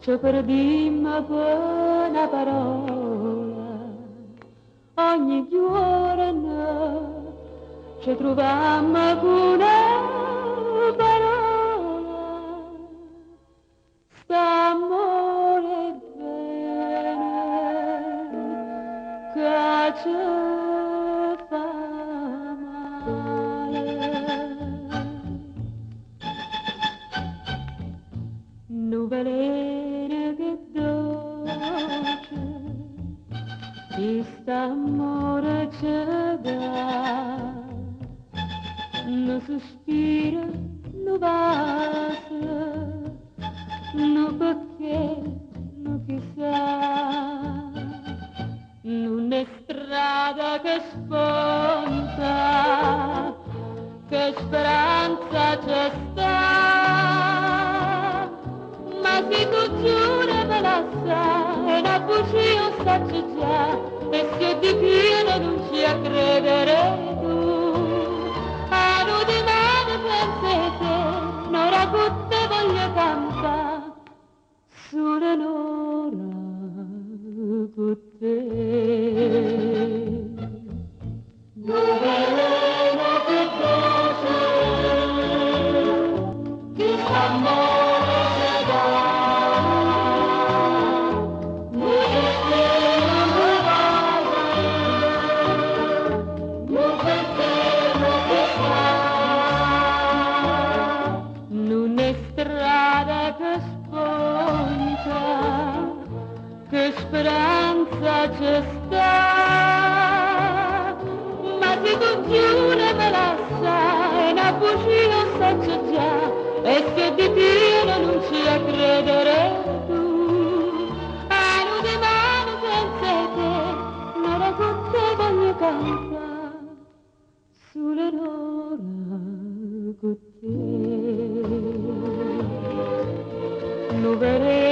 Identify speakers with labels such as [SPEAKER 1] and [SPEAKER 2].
[SPEAKER 1] ci perdimmo per una parola, ogni giorno ci trovammo con una parola, st'amore bene che ci fa male. Nuvolere che dolce, quest'amore ci dà, no sospiro, no basta, no perché, no chissà, non è strada che sponta, che speranza c'è sta, ma se tu giuri me la sai, una bugia io saccio già, e se di pieno non ci a credere tu, a noi di mano pensate, non racconte voglio cantare, solo un'ora con te. Novelena che dolce, che amore ci dà, non sospiro, non vado, non perché, non chissà, non è strada che sponta, che speranza c'è sta, ma se tu giuri me la sai, una bugia io saccio già, e se di pieno non ci a credere tu, a noi di mano senza te, non racconte voglio cantare, solo un'ora con te. Novere